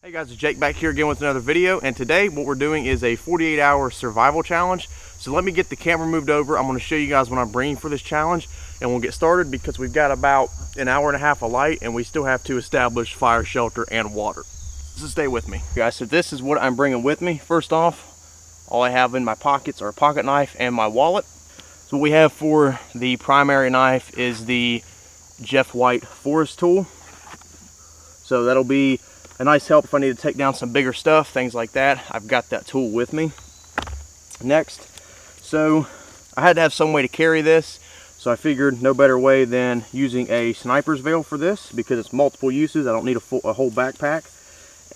Hey guys, it's Jake back here again with another video, and today what we're doing is a 48-hour survival challenge. So let me get the camera moved over. I'm going to show you guys what I'm bringing for this challenge, and we'll get started because we've got about an hour and a half of light and we still have to establish fire, shelter, and water. So stay with me. Guys, so this is what I'm bringing with me. First off, all I have in my pockets are a pocket knife and my wallet. So what we have for the primary knife is the Jeff White forest tool. So that'll be a nice help if I need to take down some bigger stuff, things like that. I've got that tool with me. Next, so I had to have some way to carry this, so I figured no better way than using a sniper's veil for this because it's multiple uses. I don't need a whole backpack,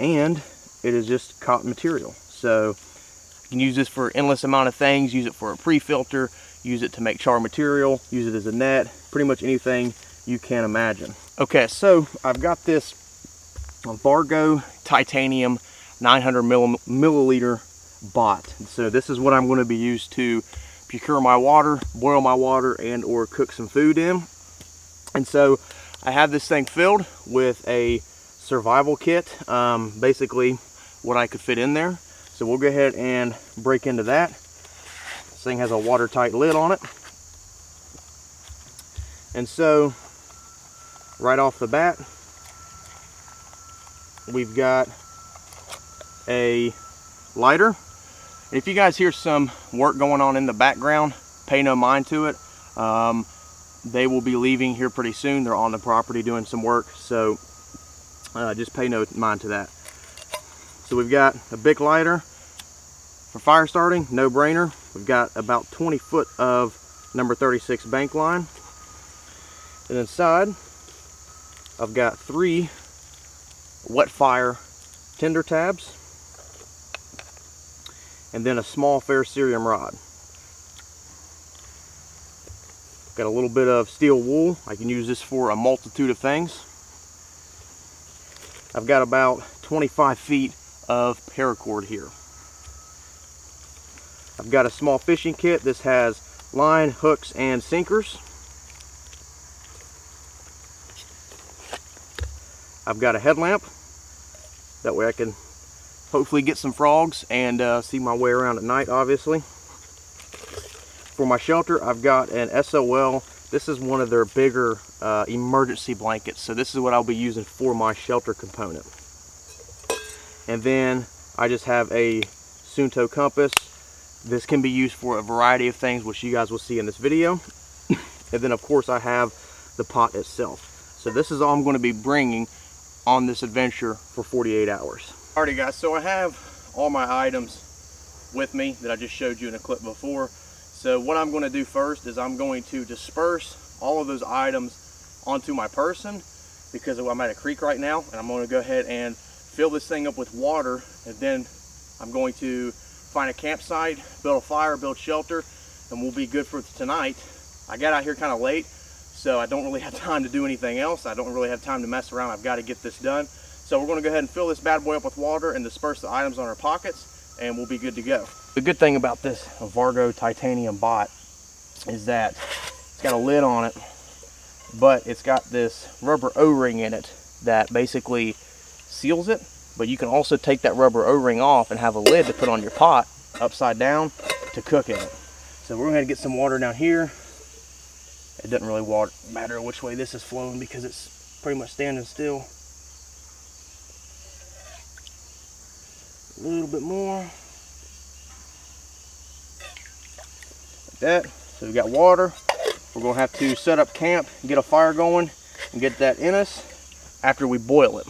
and it is just cotton material. So you can use this for an endless amount of things. Use it for a pre-filter, use it to make char material, use it as a net, pretty much anything you can imagine. Okay, so I've got this Vargo titanium 900 milliliter bot. So this is what I'm going to be used to procure my water, boil my water, and or cook some food in. And so I have this thing filled with a survival kit, basically what I could fit in there. So we'll go ahead and break into that. This thing has a watertight lid on it. And so right off the bat, we've got a lighter. And if you guys hear some work going on in the background, pay no mind to it. They will be leaving here pretty soon. They're on the property doing some work, so just pay no mind to that. So we've got a big lighter for fire starting, no brainer. We've got about 20 foot of number 36 bank line. And inside, I've got 3 wet fire tinder tabs, and then a small ferrocerium rod. Got a little bit of steel wool. I can use this for a multitude of things. I've got about 25 feet of paracord here. I've got a small fishing kit. This has line, hooks, and sinkers. I've got a headlamp, that way I can hopefully get some frogs and see my way around at night, obviously. For my shelter, I've got an SOL. This is one of their bigger emergency blankets, so this is what I'll be using for my shelter component. And then I just have a Sunto compass. This can be used for a variety of things, which you guys will see in this video. And then of course I have the pot itself. So this is all I'm going to be bringing on this adventure for 48 hours. Alrighty guys, so I have all my items with me that I just showed you in a clip before. So what I'm going to do first is I'm going to disperse all of those items onto my person because I'm at a creek right now, and I'm going to go ahead and fill this thing up with water, and then I'm going to find a campsite, build a fire, build shelter, and we'll be good for tonight. I got out here kind of late, so I don't really have time to do anything else. I don't really have time to mess around. I've got to get this done. So we're going to go ahead and fill this bad boy up with water and disperse the items on our pockets, and we'll be good to go. The good thing about this Vargo titanium bot is that it's got a lid on it, but it's got this rubber O-ring in it that basically seals it. But you can also take that rubber O-ring off and have a lid to put on your pot upside down to cook in it. So we're going to get some water down here. It doesn't really matter which way this is flowing because it's pretty much standing still. A little bit more. Like that. So we've got water. We're going to have to set up camp, get a fire going, and get that in us after we boil it.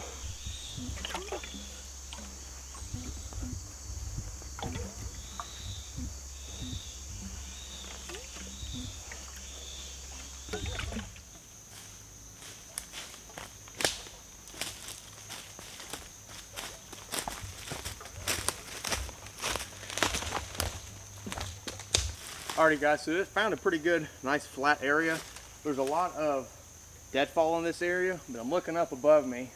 Alrighty guys, so this found a pretty good, nice flat area. There's a lot of deadfall in this area, but I'm looking up above me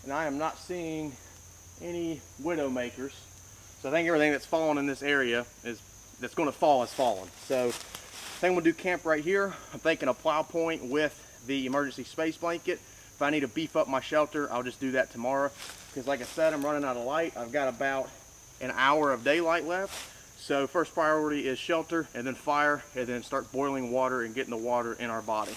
and I am not seeing any widow makers. So I think everything that's fallen in this area that's going to fall has fallen. So I think we'll do camp right here. I'm thinking a plow point with the emergency space blanket. If I need to beef up my shelter, I'll just do that tomorrow. because like I said, I'm running out of light. I've got about an hour of daylight left. So first priority is shelter, and then fire, and then start boiling water and getting the water in our body.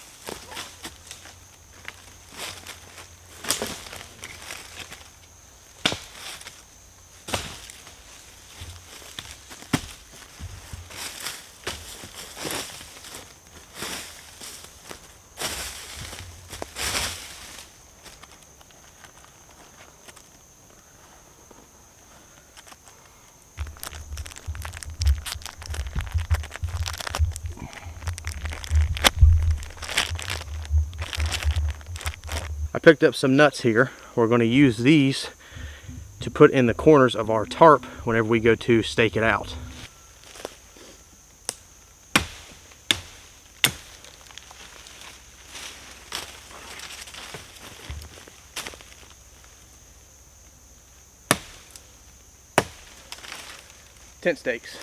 I picked up some nuts here. We're going to use these to put in the corners of our tarp whenever we go to stake it out. Tent stakes.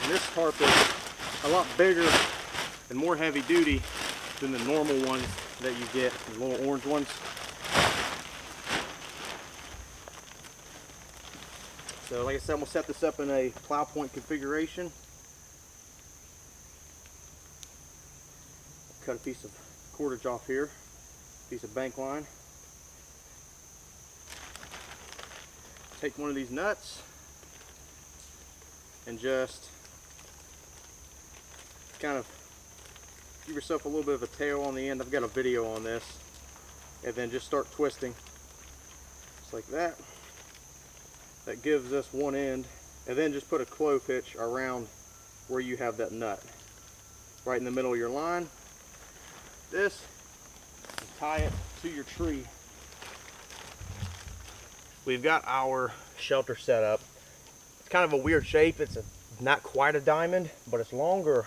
This tarp is a lot bigger and more heavy duty than the normal ones that you get, the little orange ones. So like I said, I'm going to set this up in a plow point configuration. Cut a piece of cordage off here, piece of bank line. Take one of these nuts and just kind of give yourself a little bit of a tail on the end. I've got a video on this. And then just start twisting just like that. That gives us one end, and then just put a clove hitch around where you have that nut, right in the middle of your line. This, and tie it to your tree. We've got our shelter set up. It's kind of a weird shape. It's not quite a diamond, but it's longer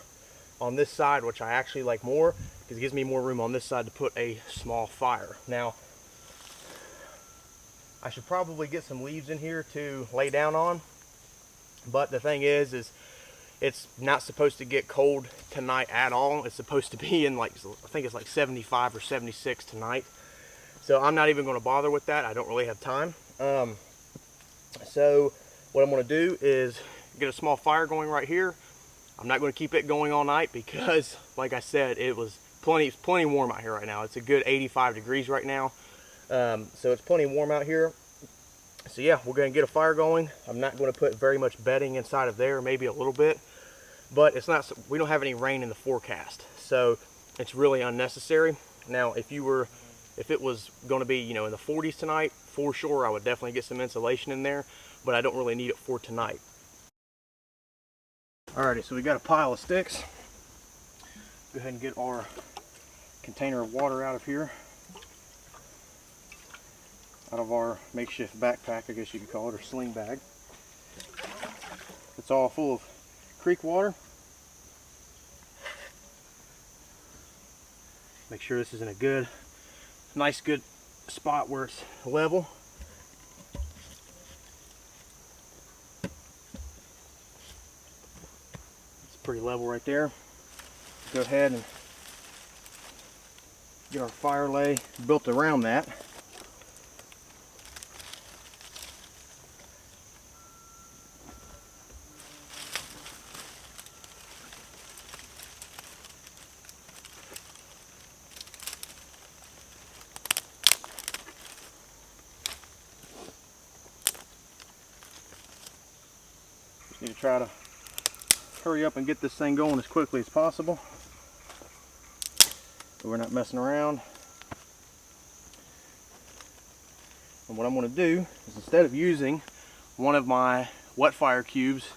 on this side, which I actually like more because it gives me more room on this side to put a small fire. Now, I should probably get some leaves in here to lay down on, but the thing is it's not supposed to get cold tonight at all. It's supposed to be in, like, I think it's like 75 or 76 tonight. So I'm not even going to bother with that. I don't really have time. So what I'm going to do is get a small fire going right here. I'm not going to keep it going all night because, like I said, it's plenty warm out here right now. It's a good 85 degrees right now. So it's plenty warm out here. So yeah, we're going to get a fire going. I'm not going to put very much bedding inside of there, maybe a little bit, but it's not. We don't have any rain in the forecast, so it's really unnecessary. Now, if it was going to be, you know, in the 40s tonight, for sure, I would definitely get some insulation in there, but I don't really need it for tonight. Alrighty, so we got a pile of sticks. Go ahead and get our container of water out of here. Out of our makeshift backpack, I guess you could call it, or sling bag. It's all full of creek water. Make sure this is in a good, nice, good spot where it's level. It's pretty level right there. Go ahead and get our fire lay built around that. Need to try to hurry up and get this thing going as quickly as possible so we're not messing around. And what I'm going to do is, instead of using one of my wet fire cubes,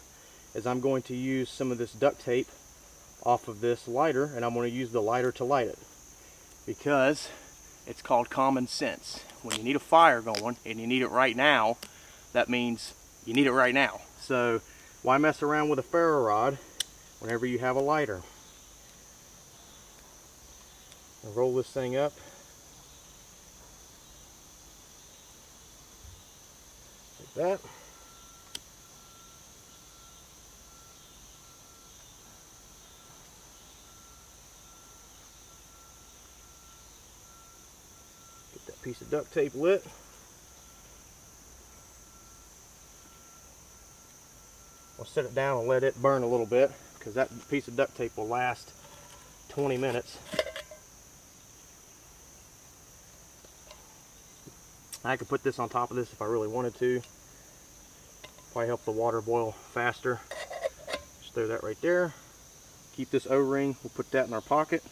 is I'm going to use some of this duct tape off of this lighter, and I'm going to use the lighter to light it, because it's called common sense. When you need a fire going and you need it right now, that means you need it right now. So why mess around with a ferro rod whenever you have a lighter? I'll roll this thing up. Like that. piece of duct tape lit. We'll set it down and let it burn a little bit, because that piece of duct tape will last 20 minutes. I could put this on top of this if I really wanted to. Probably help the water boil faster. Just throw that right there. Keep this O-ring, we'll put that in our pocket.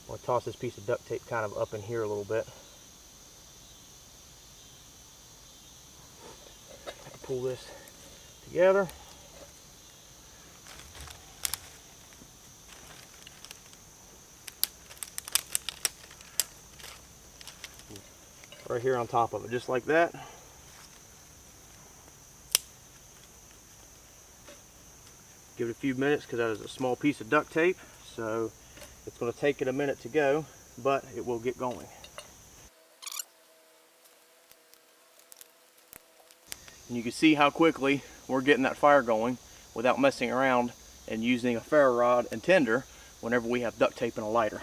I'll toss this piece of duct tape kind of up in here a little bit. Pull this together. Right here on top of it, just like that. Give it a few minutes because that is a small piece of duct tape, so it's going to take it a minute to go, but it will get going. And you can see how quickly we're getting that fire going without messing around and using a ferro rod and tinder whenever we have duct tape and a lighter.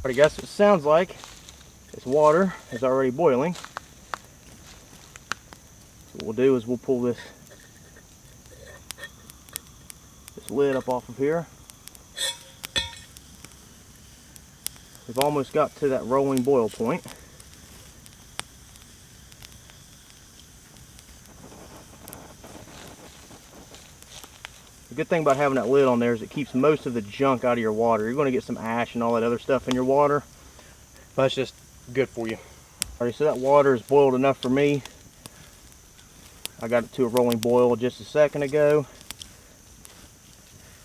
Alright guys, what it sounds like this water is already boiling. So what we'll do is we'll pull this lid up off of here. We've almost got to that rolling boil point. The good thing about having that lid on there is it keeps most of the junk out of your water. You're going to get some ash and all that other stuff in your water, but it's just good for you. Alright, so that water is boiled enough for me. I got it to a rolling boil just a second ago.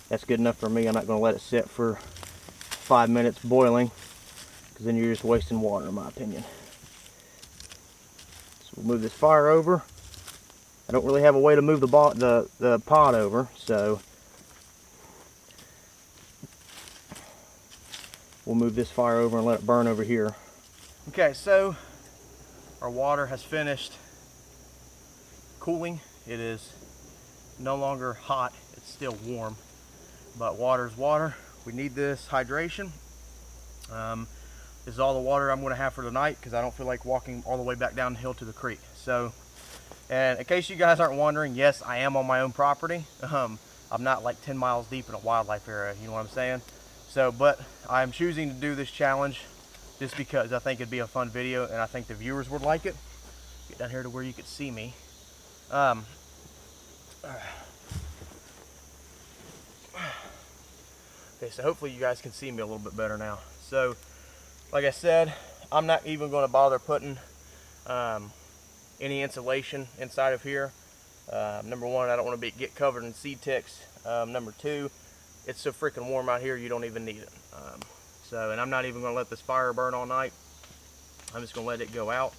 That's good enough for me. I'm not going to let it sit for 5 minutes boiling, because then you're just wasting water, in my opinion. So we'll move this fire over. I don't really have a way to move the pot over, so we'll move this fire over and let it burn over here. Okay, so our water has finished cooling. It is no longer hot, it's still warm, but water is water. We need this hydration. This is all the water I'm going to have for tonight because I don't feel like walking all the way back down the hill to the creek. So, and in case you guys aren't wondering, yes, I am on my own property. I'm not like 10 miles deep in a wildlife area, you know what I'm saying? So, but I'm choosing to do this challenge just because I think it'd be a fun video and I think the viewers would like it. Get down here to where you could see me. Okay, so hopefully you guys can see me a little bit better now. So, like I said, I'm not even going to bother putting any insulation inside of here. Number one, I don't want to get covered in seed ticks. Number two, it's so freaking warm out here, you don't even need it. And I'm not even going to let this fire burn all night. I'm just going to let it go out.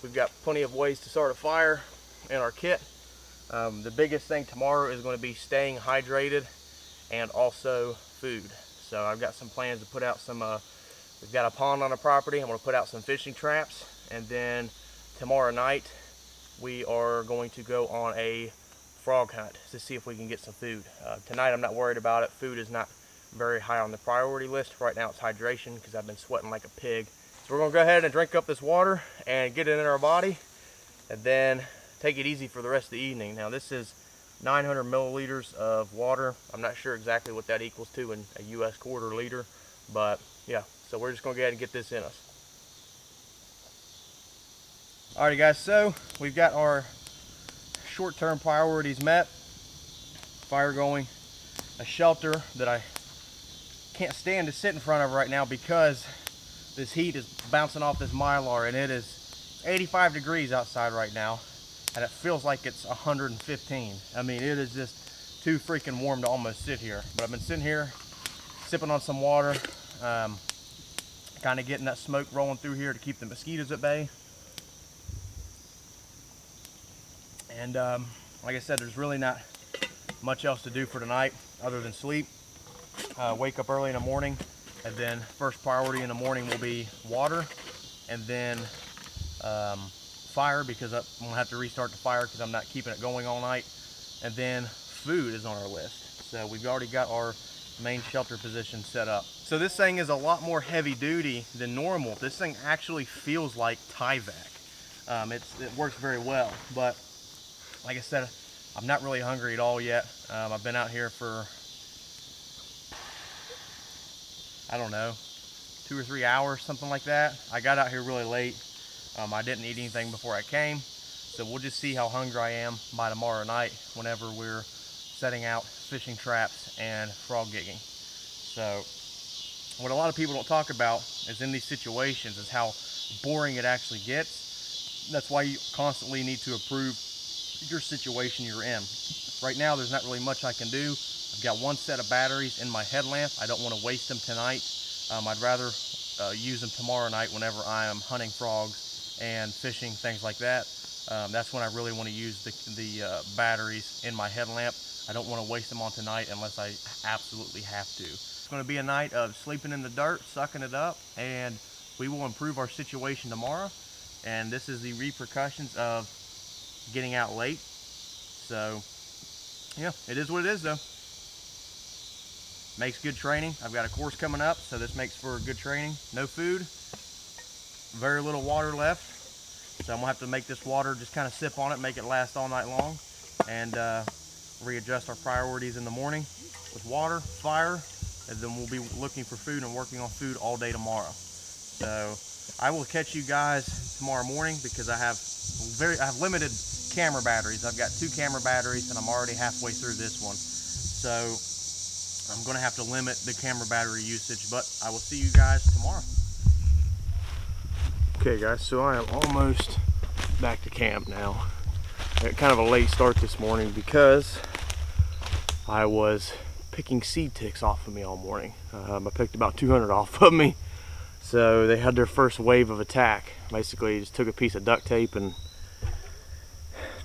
We've got plenty of ways to start a fire in our kit. The biggest thing tomorrow is going to be staying hydrated and also food. So I've got some plans to put out some, we've got a pond on the property. I'm going to put out some fishing traps, and then tomorrow night we are going to go on a frog hunt to see if we can get some food. Tonight I'm not worried about it. Food is not very high on the priority list. Right now it's hydration because I've been sweating like a pig. So we're going to go ahead and drink up this water and get it in our body, and then take it easy for the rest of the evening. Now this is 900 milliliters of water. I'm not sure exactly what that equals to in a US quarter liter, but yeah, so we're just going to go ahead and get this in us. Alrighty guys, so we've got our short-term priorities met. Fire going, a shelter that I can't stand to sit in front of right now because this heat is bouncing off this mylar, and it is 85 degrees outside right now, and it feels like it's 115. I mean, it is just too freaking warm to almost sit here. But I've been sitting here sipping on some water, kind of getting that smoke rolling through here to keep the mosquitoes at bay. And like I said, there's really not much else to do for tonight other than sleep, wake up early in the morning, and then first priority in the morning will be water, and then fire because I'm gonna have to restart the fire because I'm not keeping it going all night. And then food is on our list. So we've already got our main shelter position set up. So this thing is a lot more heavy duty than normal. This thing actually feels like Tyvek. It works very well, but like I said, I'm not really hungry at all yet. I've been out here for, I don't know, 2 or 3 hours, something like that. I got out here really late. I didn't eat anything before I came. So we'll just see how hungry I am by tomorrow night whenever we're setting out fishing traps and frog gigging. So what a lot of people don't talk about is in these situations is how boring it actually gets. That's why you constantly need to improve your situation you're in. Right now there's not really much I can do. I've got one set of batteries in my headlamp. I don't want to waste them tonight. I'd rather use them tomorrow night whenever I am hunting frogs and fishing, things like that. That's when I really want to use the batteries in my headlamp. I don't want to waste them on tonight unless I absolutely have to. It's going to be a night of sleeping in the dirt, sucking it up, and we will improve our situation tomorrow. And this is the repercussions of getting out late. So yeah, it is what it is though. Makes good training. I've got a course coming up, so this makes for good training. No food, very little water left. So I'm gonna have to make this water, just kind of sip on it, make it last all night long, and readjust our priorities in the morning with water, fire, and then we'll be looking for food and working on food all day tomorrow. So I will catch you guys tomorrow morning because I have limited camera batteries. I've got 2 camera batteries and I'm already halfway through this one. So I'm gonna have to limit the camera battery usage, but I will see you guys tomorrow. Okay guys, so I am almost back to camp now. I got kind of a late start this morning because I was picking seed ticks off of me all morning. I picked about 200 off of me. So they had their first wave of attack. Basically just took a piece of duct tape and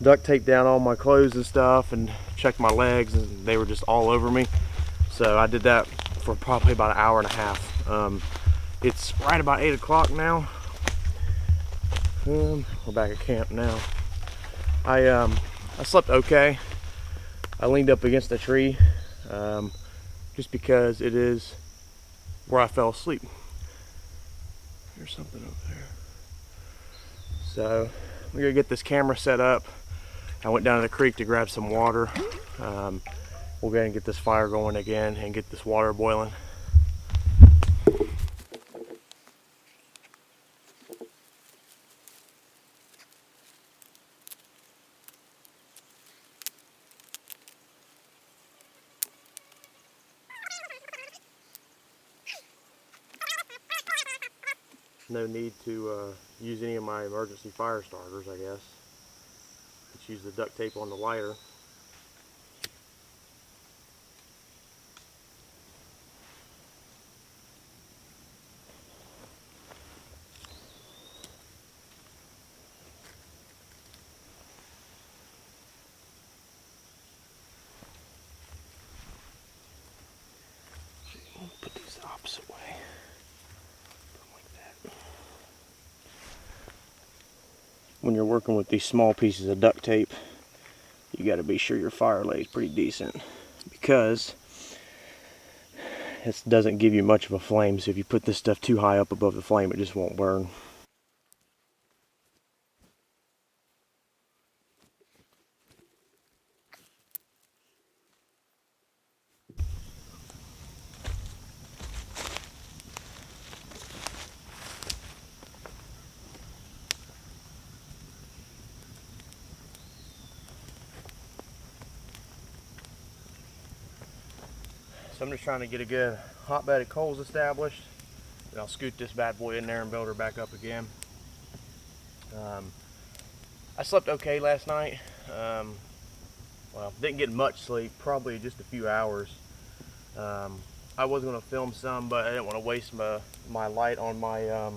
duct taped down all my clothes and stuff and checked my legs, and they were just all over me. So I did that for probably about an hour and a half. It's right about 8 o'clock now. We're back at camp now. I slept okay. I leaned up against a tree just because it is where I fell asleep. There's something over there. So we're gonna get this camera set up. I went down to the creek to grab some water. We'll go ahead and get this fire going again and get this water boiling. No need to use any of my emergency fire starters, I guess. Just use the duct tape on the lighter. Put these the opposite way. When you're working with these small pieces of duct tape, you got to be sure your fire lays pretty decent, because it doesn't give you much of a flame. So if you put this stuff too high up above the flame, it just won't burn. So I'm just trying to get a good hot bed of coals established, and I'll scoot this bad boy in there and build her back up again. I slept okay last night. Well, didn't get much sleep, probably just a few hours. I was going to film some, but I didn't want to waste my light on my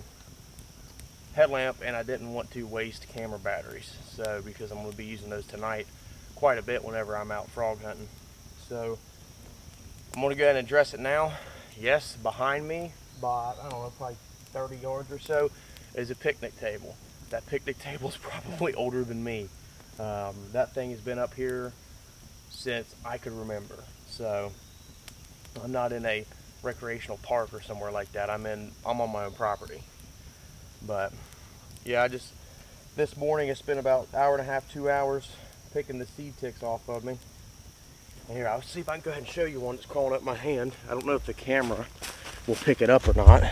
headlamp, and I didn't want to waste camera batteries. So because I'm going to be using those tonight quite a bit whenever I'm out frog hunting. So I'm going to go ahead and address it now. Yes, behind me, by, I don't know, probably 30 yards or so, is a picnic table. That picnic table is probably older than me. That thing has been up here since I could remember. So I'm not in a recreational park or somewhere like that. I'm on my own property. But yeah, this morning I spent about an hour and a half, 2 hours picking the seed ticks off of me. And here, I'll see if I can go ahead and show you one that's crawling up my hand. I don't know if the camera will pick it up or not.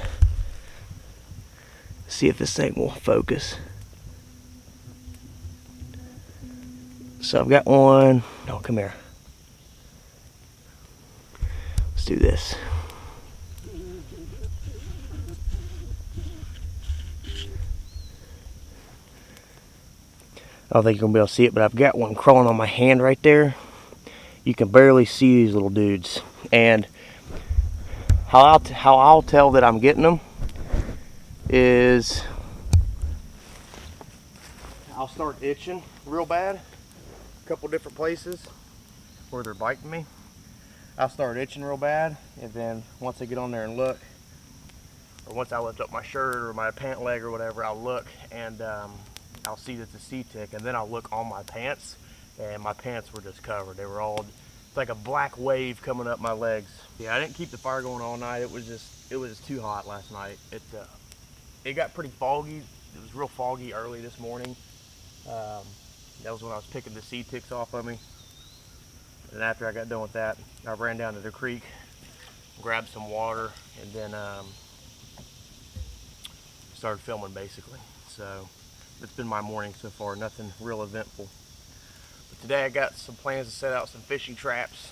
See if this thing will focus. So I've got one. No, come here. Let's do this. I don't think you're gonna be able to see it, but I've got one crawling on my hand right there. You can barely see these little dudes. And how I'll tell that I'm getting them is I'll start itching real bad, a couple different places where they're biting me. I'll start itching real bad, and then once I get on there and look, or once I lift up my shirt or my pant leg or whatever, I'll look and I'll see that it's a seed tick, and then I'll look on my pants, and my pants were just covered. They were all, it's like a black wave coming up my legs. Yeah, I didn't keep the fire going all night. It was just too hot last night. It got pretty foggy. It was real foggy early this morning. That was when I was picking the seed ticks off of me. And after I got done with that, I ran down to the creek, grabbed some water, and then started filming basically. So it's been my morning so far, nothing real eventful. But today I got some plans to set out some fishing traps.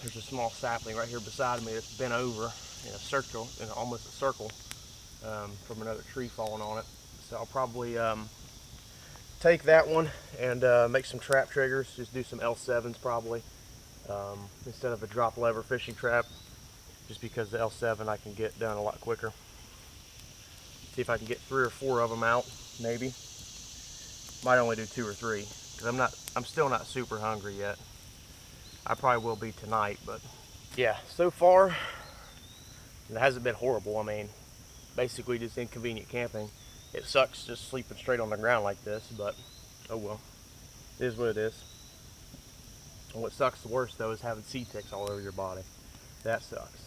There's a small sapling right here beside me that's bent over in a circle, in almost a circle, from another tree falling on it. So I'll probably take that one and make some trap triggers, just do some L7s probably, instead of a drop lever fishing trap, just because the L7 I can get done a lot quicker. See if I can get 3 or 4 of them out, maybe. Might only do 2 or 3, because I'm still not super hungry yet. I probably will be tonight, but yeah, so far it hasn't been horrible. I mean, basically just inconvenient camping. It sucks just sleeping straight on the ground like this, but oh well. It is what it is. And what sucks the worst though is having seed ticks all over your body. That sucks.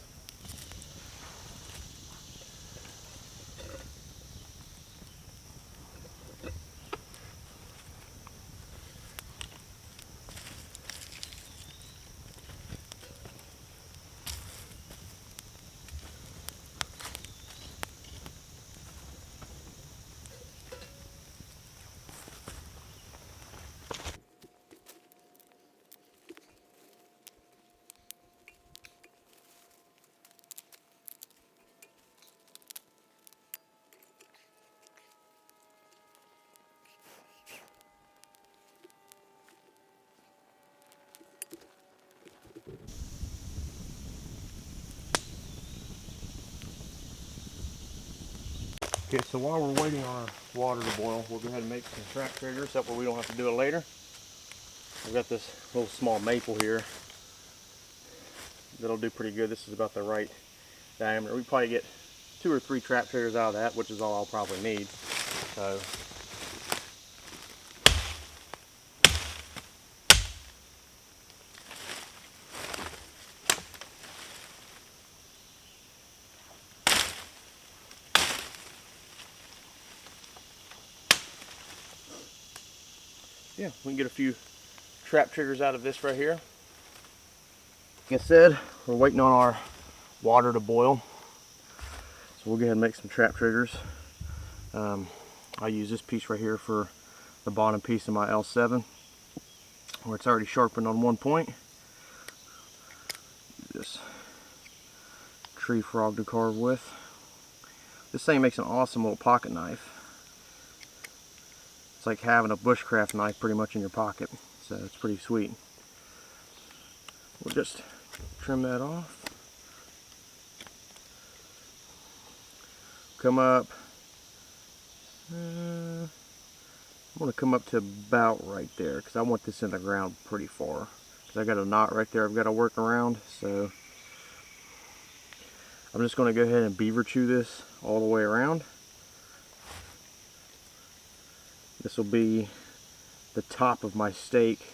Okay, so while we're waiting on our water to boil, we'll go ahead and make some trap triggers. That way we don't have to do it later. I've got this little small maple here that'll do pretty good. This is about the right diameter. We probably get 2 or 3 trap triggers out of that, which is all I'll probably need. So yeah, we can get a few trap triggers out of this right here. Like I said, we're waiting on our water to boil. So we'll go ahead and make some trap triggers. I'll use this piece right here for the bottom piece of my L7, where it's already sharpened on one point. This tree frog to carve with. This thing makes an awesome little pocket knife. It's like having a bushcraft knife pretty much in your pocket, so it's pretty sweet. We'll just trim that off. Come up. I'm going to come up to about right there, because I want this in the ground pretty far. Because I got a knot right there I've got to work around, so I'm just going to go ahead and beaver chew this all the way around. This will be the top of my stake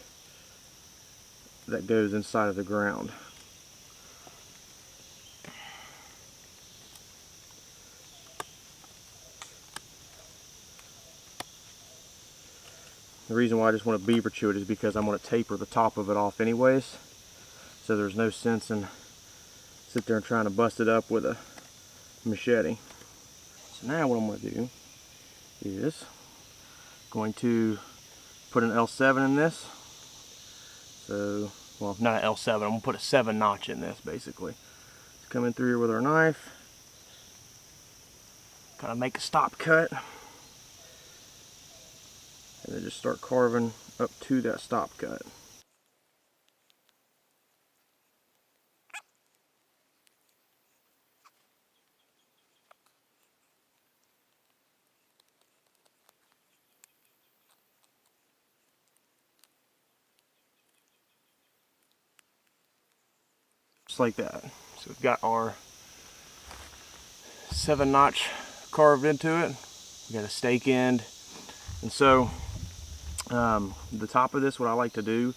that goes inside of the ground. The reason why I just want to beaver chew it is because I'm going to taper the top of it off anyways. So there's no sense in sit there and trying to bust it up with a machete. So now what I'm going to do is going to put an L7 in this. So, well, not an L7, I'm going to put a 7 notch in this basically. Let's come in through here with our knife. Kind of make a stop cut. And then just start carving up to that stop cut. Just like that. So we've got our 7 notch carved into it. We got a stake end. And so the top of this, what I like to do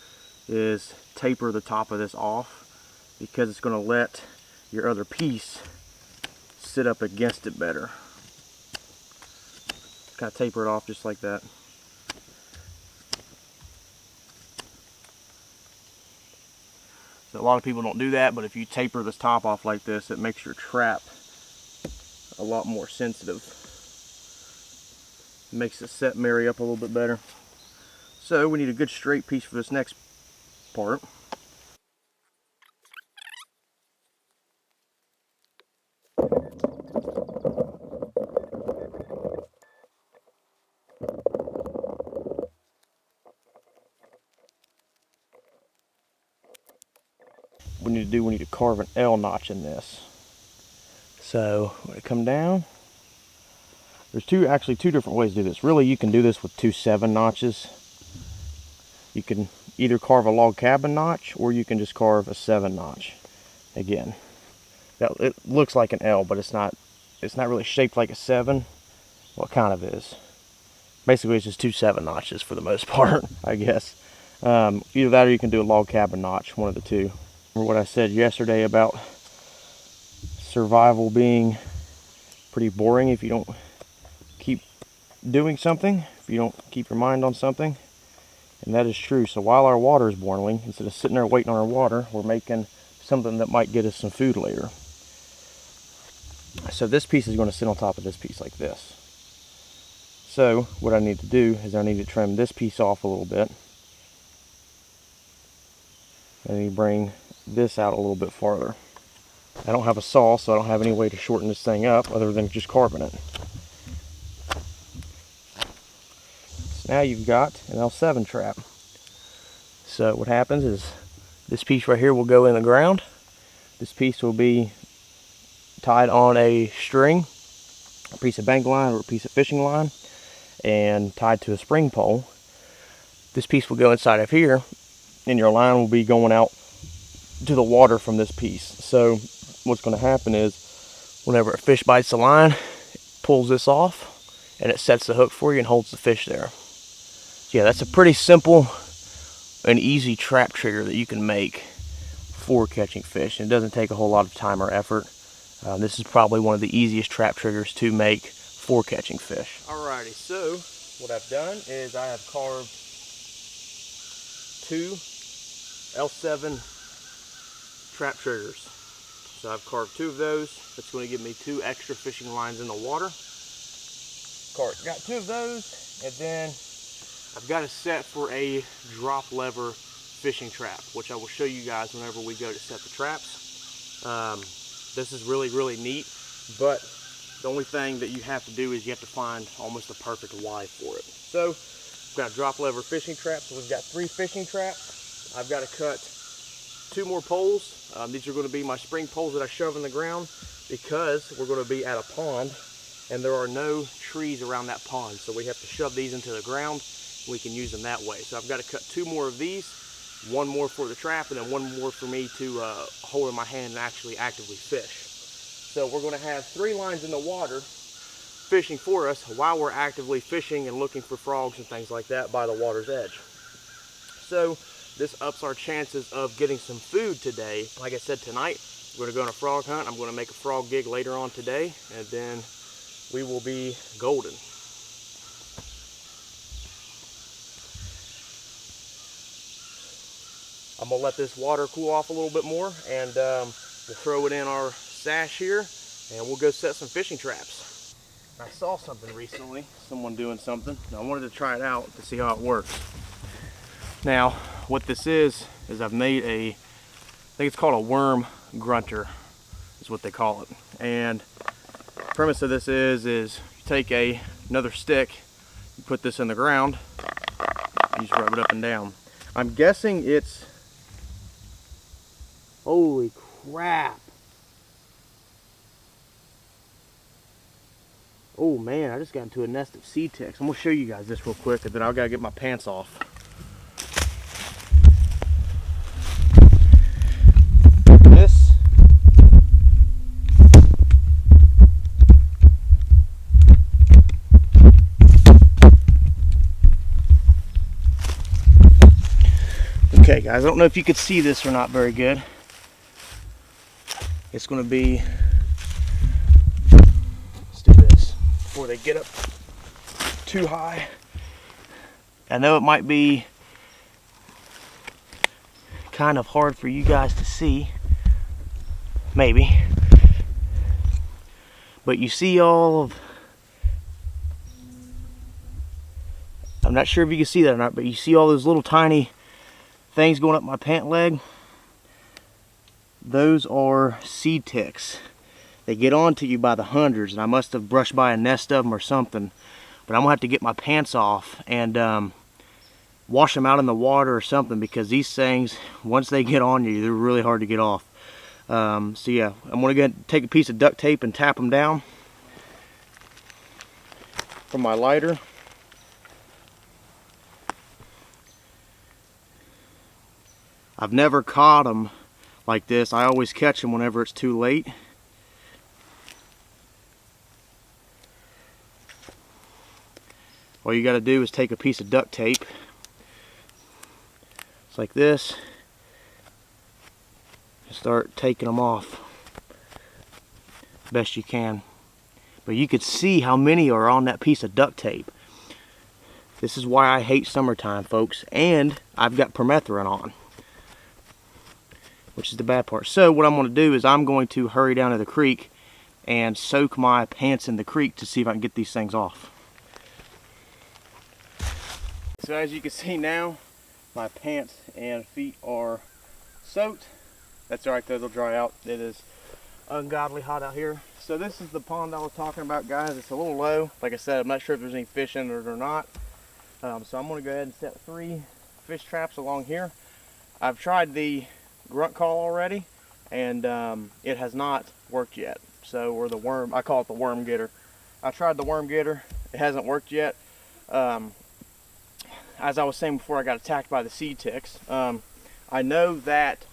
is taper the top of this off because it's going to let your other piece sit up against it better. Kind of taper it off just like that. So a lot of people don't do that, but if you taper this top off like this, it makes your trap a lot more sensitive. It makes the set marry up a little bit better. So we need a good straight piece for this next part. We need to carve an L notch in this. So when it come down, there's actually two different ways to do this. Really, you can do this with 2 7 notches. You can either carve a log cabin notch or you can just carve a 7 notch. Again, it looks like an L, but it's not really shaped like a 7. Well, it kind of is. Basically, it's just 2 7 notches for the most part, I guess. Either that or you can do a log cabin notch, one of the two. Remember what I said yesterday about survival being pretty boring if you don't keep doing something, if you don't keep your mind on something. And that is true. So while our water is boiling, instead of sitting there waiting on our water, we're making something that might get us some food later. So this piece is going to sit on top of this piece like this. So what I need to do is I need to trim this piece off a little bit. And then bring this out a little bit farther. I don't have a saw, so I don't have any way to shorten this thing up other than just carving it. So now you've got an L7 trap. So what happens is this piece right here will go in the ground. This piece will be tied on a string, a piece of bank line or a piece of fishing line, and tied to a spring pole. This piece will go inside of here, and your line will be going out to the water from this piece. So what's going to happen is whenever a fish bites the line, it pulls this off and it sets the hook for you and holds the fish there. So yeah, that's a pretty simple and easy trap trigger that you can make for catching fish. And it doesn't take a whole lot of time or effort. This is probably one of the easiest trap triggers to make for catching fish. Alrighty, so what I've done is I have carved 2 L7 trap triggers. So I've carved 2 of those. That's going to give me 2 extra fishing lines in the water. Got 2 of those, and then I've got a set for a drop lever fishing trap, which I will show you guys whenever we go to set the traps. This is really, really neat, but the only thing that you have to do is you have to find almost a perfect Y for it. So we've got a drop lever fishing trap, so we've got 3 fishing traps. I've got to cut 2 more poles. These are going to be my spring poles that I shove in the ground because we're going to be at a pond and there are no trees around that pond. So we have to shove these into the ground. We can use them that way. So I've got to cut 2 more of these, 1 more for the trap and then 1 more for me to hold in my hand and actually actively fish. So we're going to have 3 lines in the water fishing for us while we're actively fishing and looking for frogs and things like that by the water's edge. So this ups our chances of getting some food today. Like I said, tonight we're gonna go on a frog hunt. I'm gonna make a frog gig later on today, and then we will be golden. I'm gonna let this water cool off a little bit more, and we'll throw it in our sash here, and we'll go set some fishing traps. I saw something recently, someone doing something, and I wanted to try it out to see how it works. Now, what this is I've made a, I think it's called a worm grunter, is what they call it. And the premise of this is you take another stick, you put this in the ground, you just rub it up and down. I'm guessing it's, holy crap. Oh man, I just got into a nest of sea ticks. I'm gonna show you guys this real quick, and then I've gotta get my pants off. This okay guys, I don't know if you could see this or not very good. It's gonna be, let's do this before they get up too high. I know it might be kind of hard for you guys to see, maybe, but you see all of, I'm not sure if you can see that or not, but you see all those little tiny things going up my pant leg. Those are seed ticks. They get onto you by the hundreds, and I must have brushed by a nest of them or something, but I'm gonna have to get my pants off and wash them out in the water or something, because these things, once they get on you, they're really hard to get off. So yeah, I'm gonna go take a piece of duct tape and tap them down from my lighter. I've never caught them like this. I always catch them whenever it's too late. All you got to do is take a piece of duct tape. It's like this. And start taking them off best you can. But you could see how many are on that piece of duct tape. This is why I hate summertime, folks. And I've got permethrin on, which is the bad part. So what I'm going to do is I'm going to hurry down to the creek and soak my pants in the creek to see if I can get these things off. So as you can see now, my pants and feet are soaked. That's alright though, they'll dry out. It is ungodly hot out here. So this is the pond I was talking about, guys. It's a little low. Like I said, I'm not sure if there's any fish in it or not. So I'm going to go ahead and set 3 fish traps along here. I've tried the grunt call already, and it has not worked yet. So, or the worm, I call it the worm getter. I tried the worm getter, it hasn't worked yet. As I was saying before, I got attacked by the seed ticks. I know that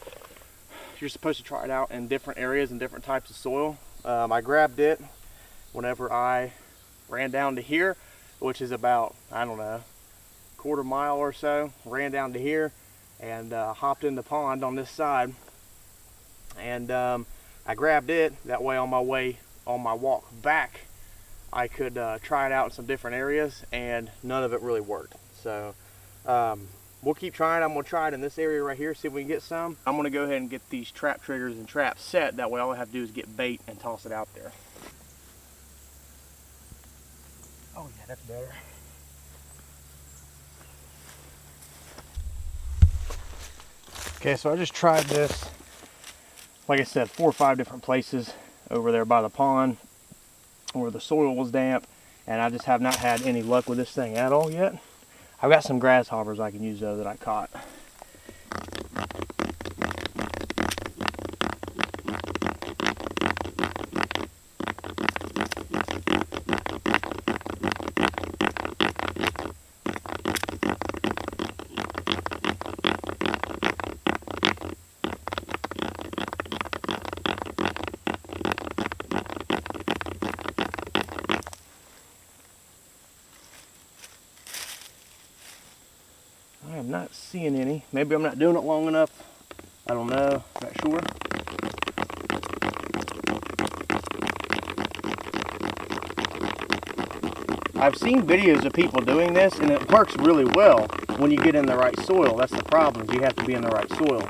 you're supposed to try it out in different areas and different types of soil. I grabbed it whenever I ran down to here, which is about, I don't know, quarter mile or so. Ran down to here and hopped in the pond on this side, and I grabbed it. That way on my walk back, I could try it out in some different areas, and none of it really worked. So we'll keep trying. I'm going to try it in this area right here, see if we can get some. I'm going to go ahead and get these trap triggers and traps set. That way all I have to do is get bait and toss it out there. Oh yeah, that's better. Okay, so I just tried this, like I said, 4 or 5 different places over there by the pond where the soil was damp, and I just have not had any luck with this thing at all yet. I've got some grasshoppers I can use though that I caught. I'm not seeing any. Maybe I'm not doing it long enough. I don't know, not sure. I've seen videos of people doing this, and it works really well when you get in the right soil. That's the problem, is you have to be in the right soil.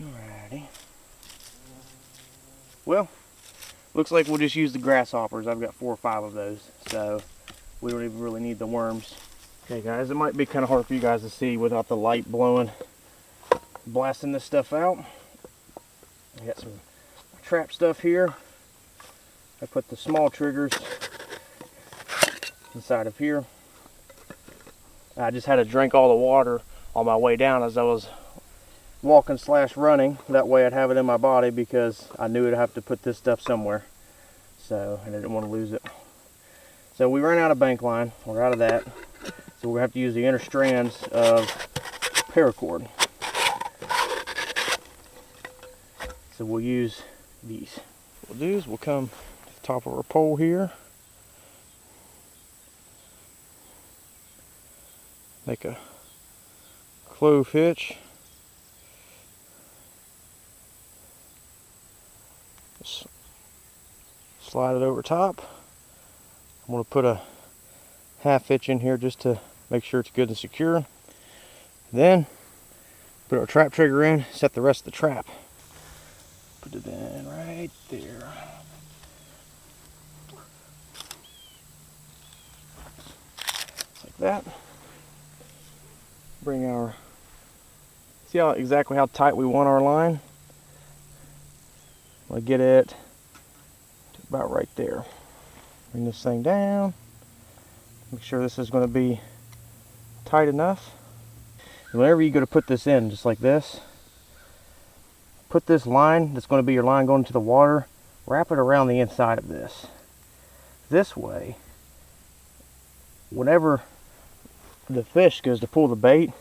Alrighty. Well, looks like we'll just use the grasshoppers. I've got 4 or 5 of those, so we don't even really need the worms. Okay guys, it might be kind of hard for you guys to see without the light blowing, blasting this stuff out. I got some trap stuff here. I put the small triggers inside of here. I just had to drink all the water on my way down as I was walking / running. That way I'd have it in my body, because I knew I'd have to put this stuff somewhere. So, and I didn't want to lose it. So we ran out of bank line. We're out of that. So we're going to have to use the inner strands of paracord. So we'll use these. What we'll do is we'll come to the top of our pole here. Make a clove hitch. Slide it over top. I'm going to put a half hitch in here just to make sure it's good and secure. Then put our trap trigger in, set the rest of the trap. Put it in right there. Like that. Bring our, see how exactly how tight we want our line? I'm going to get it to about right there. Bring this thing down. Make sure this is going to be tight enough. And whenever you go to put this in, just like this, put this line that's going to be your line going to the water, wrap it around the inside of this. This way, whenever the fish goes to pull the bait,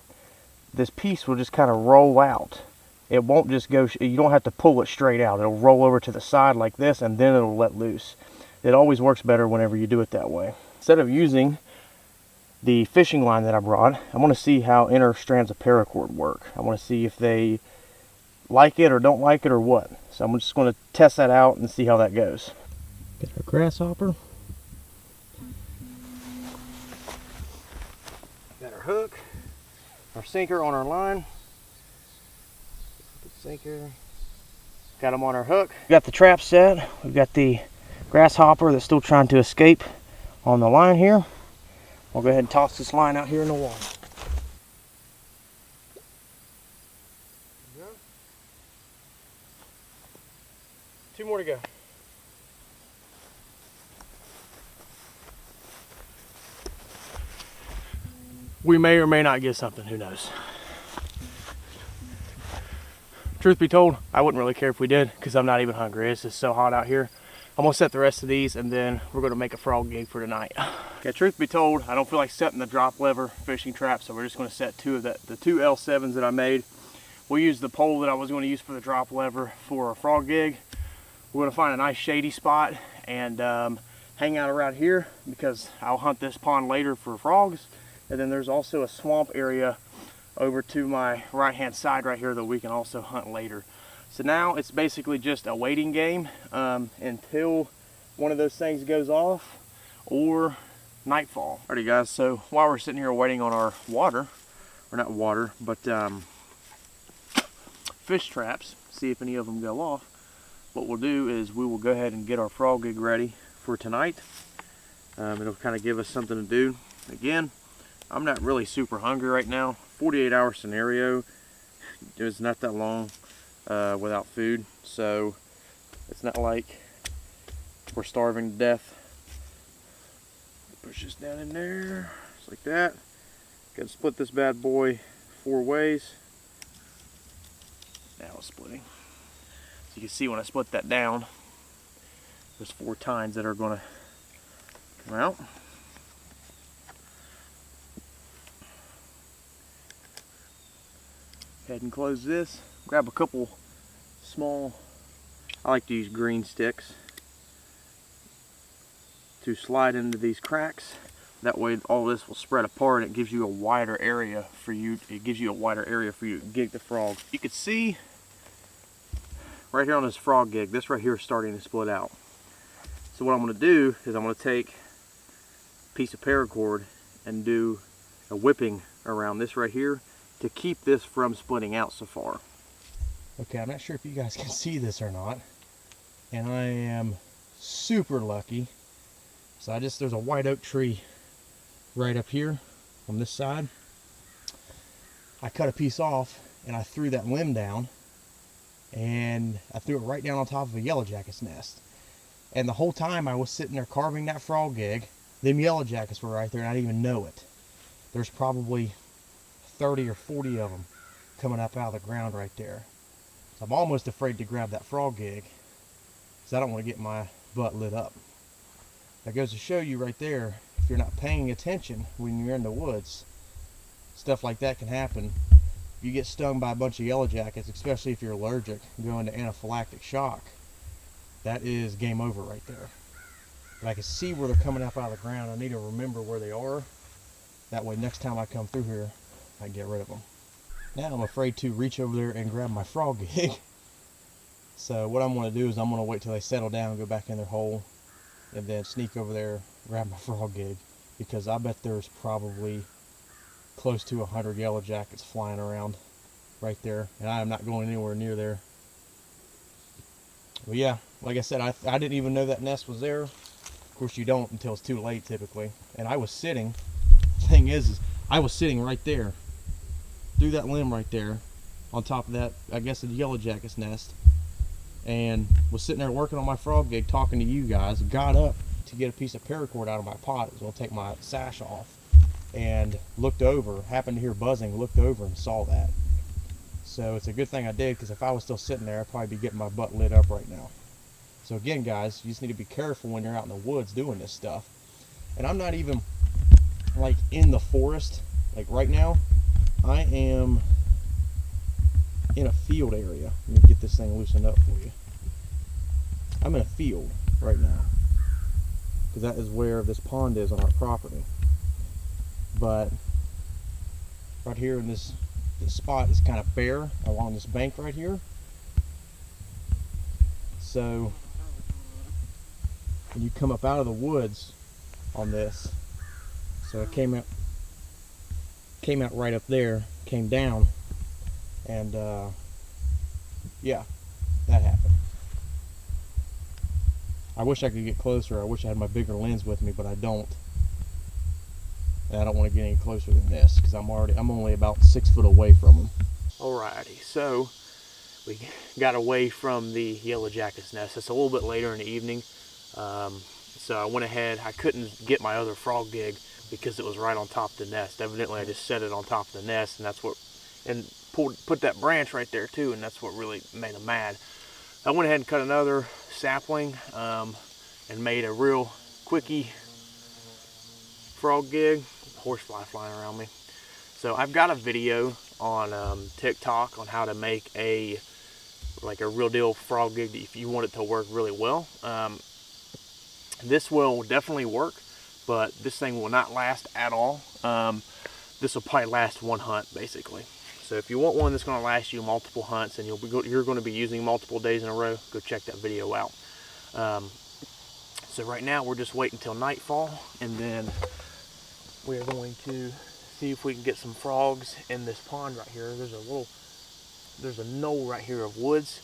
this piece will just kind of roll out. It won't just go, you don't have to pull it straight out. It'll roll over to the side like this, and then it'll let loose. It always works better whenever you do it that way. Instead of using the fishing line that I brought, I want to see how inner strands of paracord work. I want to see if they like it or don't like it or what. So I'm just going to test that out and see how that goes. Get our grasshopper. Got our hook, our sinker on our line. Sinker. Got them on our hook. Got the trap set. We've got the grasshopper that's still trying to escape on the line here. I'll go ahead and toss this line out here in the water. There we go. 2 more to go. We may or may not get something, who knows. Truth be told, I wouldn't really care if we did, because I'm not even hungry. It's just so hot out here. I'm going to set the rest of these, and then we're going to make a frog gig for tonight. Okay, truth be told, I don't feel like setting the drop lever fishing trap, so we're just going to set the 2 L7s that I made. We'll use the pole that I was going to use for the drop lever for a frog gig. We're going to find a nice shady spot and hang out around here, because I'll hunt this pond later for frogs. And then there's also a swamp area over to my right hand side right here that we can also hunt later. So now it's basically just a waiting game until one of those things goes off or nightfall. Alrighty guys, so while we're sitting here waiting on our water, or not water, but fish traps, see if any of them go off, what we'll do is we will go ahead and get our frog gig ready for tonight. It'll kind of give us something to do. Again, I'm not really super hungry right now. 48-hour scenario, it's not that long without food, so it's not like we're starving to death. Push this down in there, just like that. Got to split this bad boy 4 ways. Now it's splitting. So you can see when I split that down, there's 4 tines that are going to come out. Go ahead and close this. Grab a couple small, I like to use green sticks to slide into these cracks. That way all this will spread apart and it gives you a wider area for you. It gives you a wider area for you to gig the frog. You can see right here on this frog gig, this right here is starting to split out. So what I'm going to do is I'm going to take a piece of paracord and do a whipping around this right here to keep this from splitting out so far. Okay, I'm not sure if you guys can see this or not, and I am super lucky. So there's a white oak tree right up here on this side. I cut a piece off and I threw that limb down, and I threw it right down on top of a yellow jacket's nest. And the whole time I was sitting there carving that frog gig, them yellow jackets were right there and I didn't even know it. There's probably 30 or 40 of them coming up out of the ground right there. So I'm almost afraid to grab that frog gig because I don't want to get my butt lit up. That goes to show you right there, if you're not paying attention when you're in the woods, stuff like that can happen. If you get stung by a bunch of yellow jackets, especially if you're allergic, go into anaphylactic shock, that is game over right there. But I can see where they're coming up out of the ground. I need to remember where they are. That way next time I come through here, I can get rid of them. Now I'm afraid to reach over there and grab my frog gig. So what I'm going to do is I'm going to wait till they settle down and go back in their hole, and then sneak over there, grab my frog gig, because I bet there's probably close to 100 yellow jackets flying around right there, and I am not going anywhere near there. But yeah, like I said, I didn't even know that nest was there. Of course you don't until it's too late typically. And I was sitting, the thing is I was sitting right there, through that limb right there, on top of that, I guess, the yellow jacket's nest, and was sitting there working on my frog gig, talking to you guys. Got up to get a piece of paracord out of my pot. It was going to take my sash off, and looked over, happened to hear buzzing, looked over and saw that. So it's a good thing I did, because if I was still sitting there, I'd probably be getting my butt lit up right now. So again, guys, you just need to be careful when you're out in the woods doing this stuff. And I'm not even like in the forest. Like right now, I am in a field area. Let me get this thing loosened up for you. I'm in a field right now, because that is where this pond is on our property. But right here in this spot is kind of bare along this bank right here. So when you come up out of the woods on this, so it came out right up there, came down, and yeah, that happened. I wish I could get closer. I wish I had my bigger lens with me, but I don't. And I don't want to get any closer than this, because I'm only about 6 foot away from them. Alrighty, so we got away from the yellow jacket's nest. It's a little bit later in the evening, so I went ahead. I couldn't get my other frog gig because it was right on top of the nest. Evidently I just set it on top of the nest, and that's what, and put that branch right there too, and that's what really made them mad. I went ahead and cut another sapling and made a real quickie frog gig. Horsefly flying around me. So I've got a video on TikTok on how to make a real deal frog gig if you want it to work really well. This will definitely work, but this thing will not last at all. This will probably last one hunt basically. So if you want one that's going to last you multiple hunts and you're going to be using multiple days in a row, go check that video out. So right now we're just waiting until nightfall, and then we are going to see if we can get some frogs in this pond right here. There's a knoll right here of woods.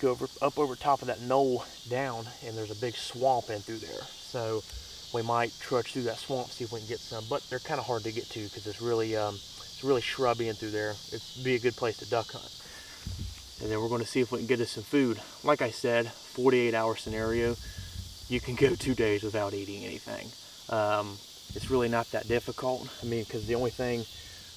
Go up over top of that knoll down, and there's a big swamp in through there. So we might trudge through that swamp, see if we can get some, but they're kind of hard to get to because it's really shrubby in through there. It'd be a good place to duck hunt. And then we're going to see if we can get us some food. Like I said, 48-hour scenario, you can go 2 days without eating anything. It's really not that difficult. I mean, because the only thing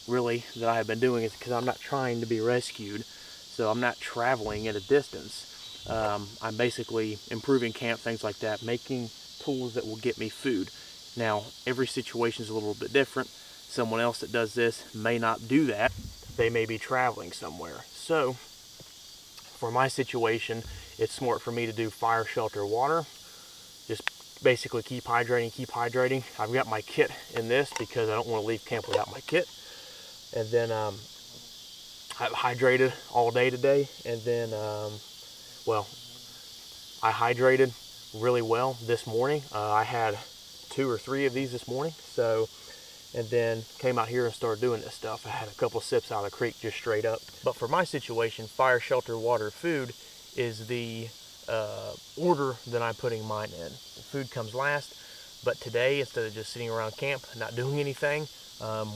really that I have been doing is because I'm not trying to be rescued, so I'm not traveling at a distance. I'm basically improving camp, things like that, making tools that will get me food. Now, every situation is a little bit different. Someone else that does this may not do that. They may be traveling somewhere. So, for my situation, it's smart for me to do fire, shelter, water. Just basically keep hydrating, keep hydrating. I've got my kit in this because I don't want to leave camp without my kit. And then I've hydrated all day today. And then, well, I hydrated really well this morning. I had 2 or 3 of these this morning. So, and then came out here and started doing this stuff. I had a couple sips out of the creek just straight up. But for my situation, fire, shelter, water, food is the order that I'm putting mine in. Food comes last, but today, instead of just sitting around camp not doing anything,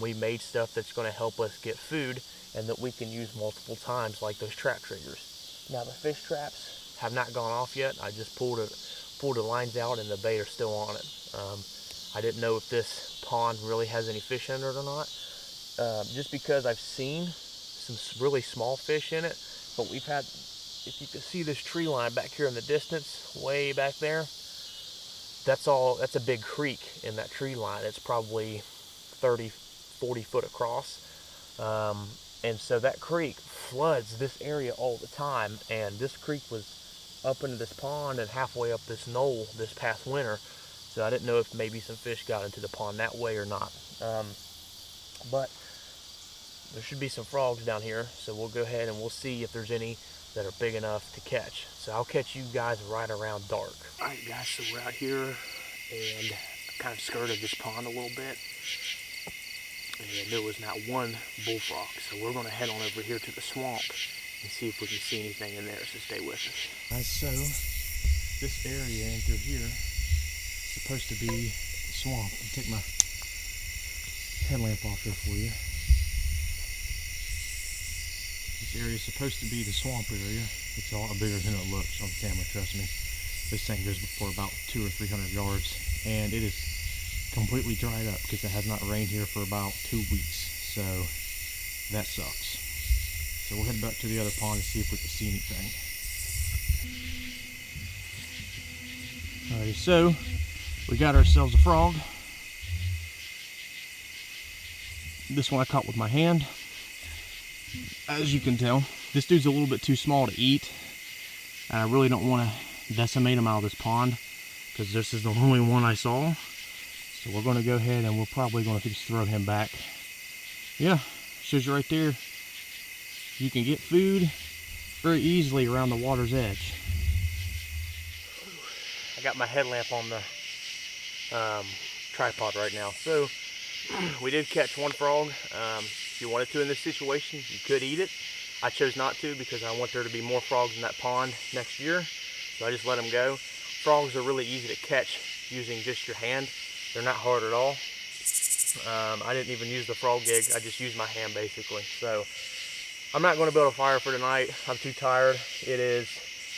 we made stuff that's going to help us get food and that we can use multiple times, like those trap triggers. Now the fish traps have not gone off yet. I just pulled the lines out and the bait are still on it. I didn't know if this pond really has any fish in it or not, just because I've seen some really small fish in it, but we've had, if you can see this tree line back here in the distance, way back there, that's a big creek in that tree line. It's probably 30, 40 foot across. And so that creek floods this area all the time. And this creek was up into this pond and halfway up this knoll this past winter. So I didn't know if maybe some fish got into the pond that way or not. But there should be some frogs down here. So we'll go ahead and we'll see if there's any that are big enough to catch. So I'll catch you guys right around dark. All right guys, so we're out here and kind of skirted this pond a little bit. And there was not one bullfrog. So we're gonna head on over here to the swamp and see if we can see anything in there, so stay with us. Guys, so this area in through here is supposed to be the swamp. I'll take my headlamp off here for you. This area is supposed to be the swamp area. It's a lot bigger than it looks on camera, trust me. This thing goes for about 200 or 300 yards, and it is completely dried up because it has not rained here for about 2 weeks. So that sucks. So we'll head back to the other pond and see if we can see anything. Alright, so we got ourselves a frog. This one I caught with my hand. As you can tell, this dude's a little bit too small to eat. And I really don't want to decimate him out of this pond because this is the only one I saw. So we're going to go ahead and we're probably going to just throw him back. Yeah, shows you right there. You can get food very easily around the water's edge. I got my headlamp on the tripod right now. So we did catch one frog. If you wanted to in this situation, you could eat it. I chose not to because I want there to be more frogs in that pond next year. So I just let them go. Frogs are really easy to catch using just your hand. They're not hard at all. I didn't even use the frog gig. I just used my hand basically. So I'm not going to build a fire for tonight. I'm too tired. It is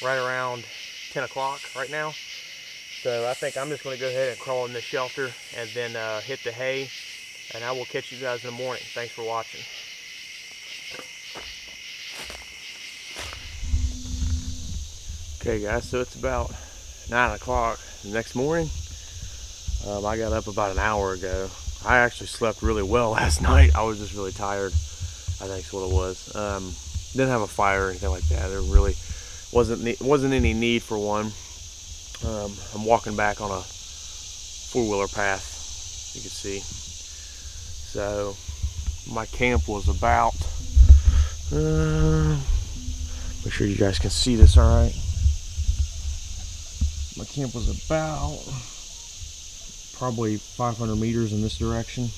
right around 10 o'clock right now. So I think I'm just going to go ahead and crawl in this shelter and then hit the hay. And I will catch you guys in the morning. Thanks for watching. Okay guys, so it's about 9 o'clock the next morning. I got up about an hour ago. I actually slept really well last night. I was just really tired, I think is what it was. Didn't have a fire or anything like that. There really wasn't any need for one. I'm walking back on a four-wheeler path, you can see. So my camp was about, make sure you guys can see this all right. My camp was about probably 500 meters in this direction.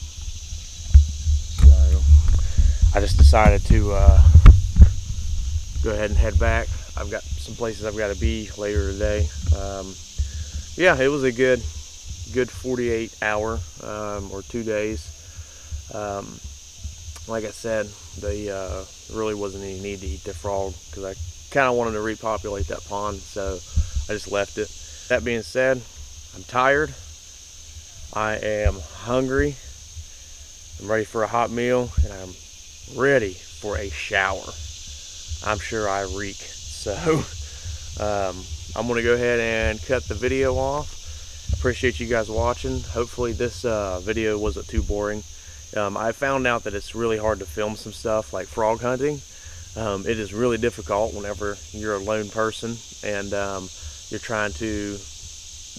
So I just decided to go ahead and head back. I've got some places I've got to be later today. Yeah, it was a good 48 hour or 2 days. Like I said, there really wasn't any need to eat the frog because I kind of wanted to repopulate that pond, so I just left it. That being said, I'm tired. I am hungry. I'm ready for a hot meal, and I'm ready for a shower. I'm sure I reek. So I'm going to go ahead and cut the video off. Appreciate you guys watching. Hopefully this video wasn't too boring. I found out that it's really hard to film some stuff like frog hunting It is really difficult whenever you're a lone person and you're trying to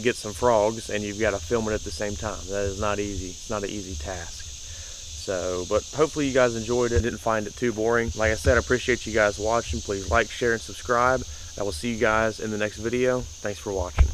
get some frogs and you've got to film it at the same time. That is not easy. It's not an easy task. So, but hopefully you guys enjoyed it, didn't find it too boring. Like I said, I appreciate you guys watching. Please like, share, and subscribe. I will see you guys in the next video. Thanks for watching.